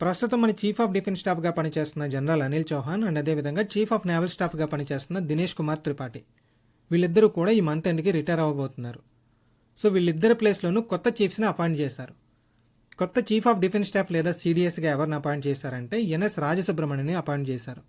ప్రస్తుతం మన chief of defence స్టాఫ్గా పనిచేస్తున్న జనరల్ అనిల్ చౌహాన్ అండ్ అదేవిధంగా చీఫ్ ఆఫ్ నేవల్ స్టాఫ్గా పనిచేస్తున్న దినేష్ కుమార్ త్రిపాఠి వీళ్ళిద్దరూ కూడా ఈ మంత్ ఎండ్కి రిటైర్ అవ్వబోతున్నారు. సో వీళ్ళిద్దరి ప్లేస్లోనూ కొత్త చీఫ్స్ని అపాయింట్ చేశారు. కొత్త చీఫ్ ఆఫ్ డిఫెన్స్ స్టాఫ్ లేదా సిడిఎస్గా ఎవరిని అపాయింట్ చేశారంటే ఎన్ఎస్ రాజసుబ్రహ్మణ్యని అపాయింట్ చేశారు.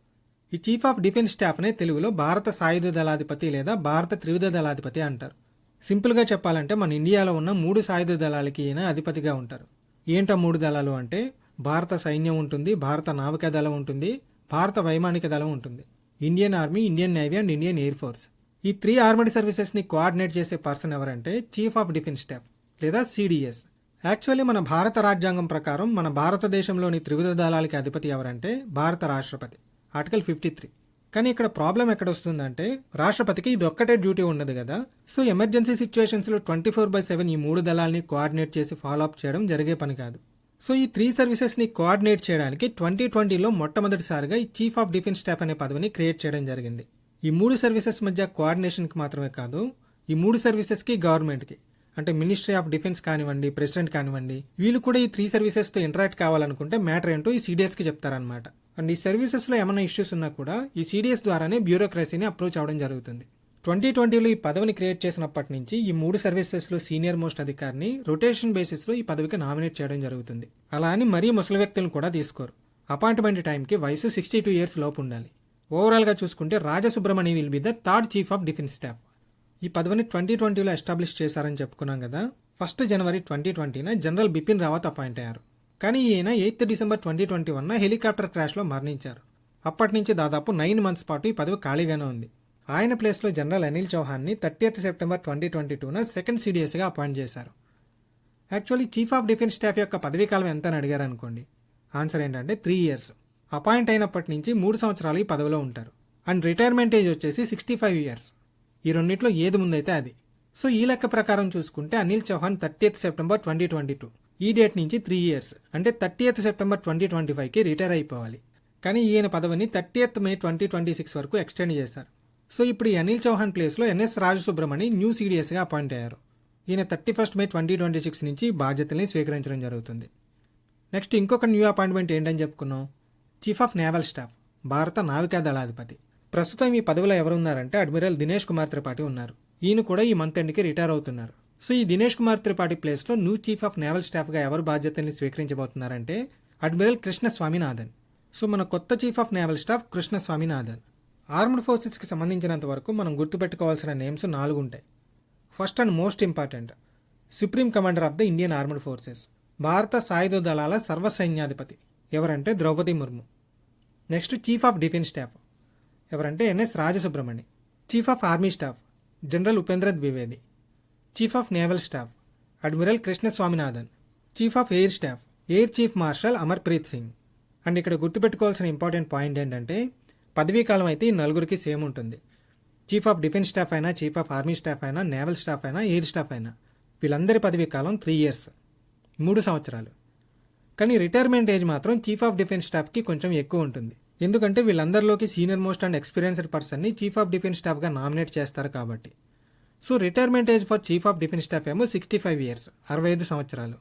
ఈ చీఫ్ ఆఫ్ డిఫెన్స్ స్టాఫ్నే తెలుగులో భారత సాయుధ దళాధిపతి లేదా భారత త్రివిధ దళాధిపతి అంటారు. సింపుల్గా చెప్పాలంటే మన ఇండియాలో ఉన్న 3 సాయుధ దళాలకి ఈయన అధిపతిగా ఉంటారు. ఏంటో 3 దళాలు అంటే భారత సైన్యం ఉంటుంది, భారత నావికా దళం ఉంటుంది, భారత వైమానిక దళం ఉంటుంది, Indian army, Indian navy and Indian air force. ఈ 3 ఆర్మడ్ సర్వీసెస్ని కోఆర్డినేట్ చేసే పర్సన్ ఎవరంటే చీఫ్ ఆఫ్ డిఫెన్స్ స్టాఫ్ లేదా సిడిఎస్. యాక్చువల్లీ మన భారత రాజ్యాంగం ప్రకారం మన భారతదేశంలోని త్రివిధ దళాలకి అధిపతి ఎవరంటే భారత రాష్ట్రపతి, ఆర్టికల్ 53. కానీ ఇక్కడ ప్రాబ్లం ఎక్కడ వస్తుందంటే రాష్ట్రపతికి ఇది ఒక్కటే డ్యూటీ ఉండదు కదా. సో ఎమర్జెన్సీ సిచ్యువేషన్స్లో 24/7 ఈ 3 దళాలని కోఆర్డినేట్ చేసి ఫాలో అప్ చేయడం జరిగే పని కాదు. సో ఈ 3 సర్వీసెస్ని కోఆర్డినేట్ చేయడానికి 2020లో మొట్టమొదటిసారిగా ఈ చీఫ్ ఆఫ్ డిఫెన్స్ స్టాఫ్ అనే పదవిని క్రియేట్ చేయడం జరిగింది. ఈ 3 సర్వీసెస్ మధ్య కోఆర్డినేషన్కి మాత్రమే కాదు, ఈ 3 సర్వీసెస్కి గవర్నమెంట్కి అంటే మినిస్ట్రీ ఆఫ్ డిఫెన్స్ కానివ్వండి, ప్రెసిడెంట్ కానివ్వండి, వీళ్ళు కూడా ఈ 3 సర్వీసెస్తో ఇంటరాక్ట్ కావాలనుకుంటే మ్యాటర్ ఏంటో ఈ సిడిఎస్కి చెప్తారనమాట. అండ్ ఈ సర్వీసెస్లో ఏమైనా ఇష్యూస్ ఉన్నా కూడా ఈ సిడిఎస్ ద్వారానే బ్యూరోక్రసీని అప్రోచ్ అవ్వడం జరుగుతుంది. 2020లో ఈ పదవిని క్రియేట్ చేసినప్పటి నుంచి ఈ 3 సర్వీసెస్లో సీనియర్ మోస్ట్ అధికారిని రొటేషన్ బేసిస్లో ఈ పదవికి నామినేట్ చేయడం జరుగుతుంది. అలా అని మరీ ముసలి వ్యక్తులను కూడా తీసుకోరు. అపాయింట్మెంట్ టైంకి వయసు 62 ఇయర్స్ లోపు ఉండాలి. ఓవరాల్గా చూసుకుంటే Rajasubramaniam will be the third chief of defence staff. ఈ పదవిని 2020లో ఎస్టాబ్లిష్ చేశారని చెప్పుకున్నాం కదా. 1 జనవరి 2020న జనరల్ బిపిన్ రావత్ అపాయింట్ అయ్యారు. కానీ ఈయన 8 డిసెంబర్ 2021న హెలికాప్టర్ క్రాష్లో మరణించారు. అప్పటి నుంచి దాదాపు 9 మంత్స్ పాటు ఈ పదవి ఖాళీగానే ఉంది. ఆయన ప్లేస్లో జనరల్ అనిల్ చౌహాన్ని 30th సెప్టెంబర్ 2022న సెకండ్ సిడిఎస్గా అపాయింట్ చేశారు. Actually chief of defence staff యొక్క పదవీ కాలం ఎంత అని అడిగారు అనుకోండి, ఆన్సర్ ఏంటంటే 3 ఇయర్స్. అపాయింట్ అయినప్పటి నుంచి 3 సంవత్సరాలు ఈ పదవిలో ఉంటారు. అండ్ రిటైర్మెంట్ ఏజ్ వచ్చేసి 65 ఇయర్స్. ఈ రెండింటిలో ఏది ముందైతే అది. సో ఈ లెక్క ప్రకారం చూసుకుంటే అనిల్ చౌహాన్ 30th సెప్టెంబర్ 2022 ఈ డేట్ నుంచి 3 ఇయర్స్ అంటే 30th సెప్టెంబర్ 2025కి రిటైర్ అయిపోవాలి. కానీ ఈయన పదవిని 30th మే 2026 వరకు ఎక్స్టెండ్ చేశారు. సో ఇప్పుడు ఈ అనిల్ చౌహాన్ ప్లేస్లో ఎన్ఎస్ రాజసుబ్రహ్మణి న్యూ సిడిఎస్గా అపాయింట్ అయ్యారు. ఈయన 31st మే 2026 నుంచి బాధ్యతల్ని స్వీకరించడం జరుగుతుంది. నెక్స్ట్ ఇంకొక న్యూ అపాయింట్మెంట్ ఏంటని చెప్పుకున్నాం, చీఫ్ ఆఫ్ నేవల్ స్టాఫ్ భారత నావికా దళాధిపతి. ప్రస్తుతం ఈ పదవిలో ఎవరున్నారంటే అడ్మిరల్ దినేష్ కుమార్ త్రిపాఠి ఉన్నారు. ఈయన కూడా ఈ మంత్ ఎండ్కి రిటైర్ అవుతున్నారు. సో ఈ దినేష్ కుమార్ త్రిపాఠి ప్లేస్లో న్యూ చీఫ్ ఆఫ్ నేవల్ స్టాఫ్గా ఎవరు బాధ్యతల్ని స్వీకరించబోతున్నారంటే అడ్మిరల్ కృష్ణ స్వామినాథన్. సో మన కొత్త chief of naval staff Krishna Swaminathan. Armed ఫోర్సెస్కి సంబంధించినంత వరకు మనం గుర్తుపెట్టుకోవాల్సిన నేమ్స్ 4 ఉంటాయి. First and most important, supreme commander of the Indian armed forces, భారత సాయుధ దళాల సర్వసైన్యాధిపతి ఎవరంటే Droupadi Murmu. Next chief of defence staff ఎవరంటే N S Rajasubramaniam. Chief of army staff general Upendra Dwivedi. Chief of naval staff admiral Krishna Swaminathan. Chief of air staff air chief marshal Amarpreet Singh. And ఇక్కడ గుర్తుపెట్టుకోవాల్సిన important point ఏంటంటే పదవీ కాలం అయితే ఈ 4కి సేమ్ ఉంటుంది. చీఫ్ ఆఫ్ డిఫెన్స్ స్టాఫ్ అయినా, చీఫ్ ఆఫ్ ఆర్మీ స్టాఫ్ అయినా, నేవల్ స్టాఫ్ అయినా, ఎయిర్ స్టాఫ్ అయినా వీళ్ళందరి పదవీ కాలం 3 ఇయర్స్ 3 సంవత్సరాలు. కానీ రిటైర్మెంట్ ఏజ్ మాత్రం చీఫ్ ఆఫ్ డిఫెన్స్ స్టాఫ్కి కొంచెం ఎక్కువ ఉంటుంది. ఎందుకంటే వీళ్ళందరిలోకి సీనియర్ మోస్ట్ అండ్ ఎక్స్పీరియన్స్డ్ పర్సన్ని చీఫ్ ఆఫ్ డిఫెన్స్ స్టాఫ్గా నామినేట్ చేస్తారు కాబట్టి. So retirement age for chief of defence staff ఏమో 65 ఇయర్స్ 65 సంవత్సరాలు.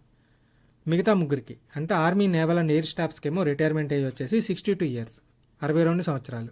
మిగతా ముగ్గురికి అంటే ఆర్మీ, నేవల్ అండ్ ఎయిర్ స్టాఫ్స్కి ఏమో రిటైర్మెంట్ ఏజ్ వచ్చేసి 62 ఇయర్స్ 62 సంవత్సరాలు.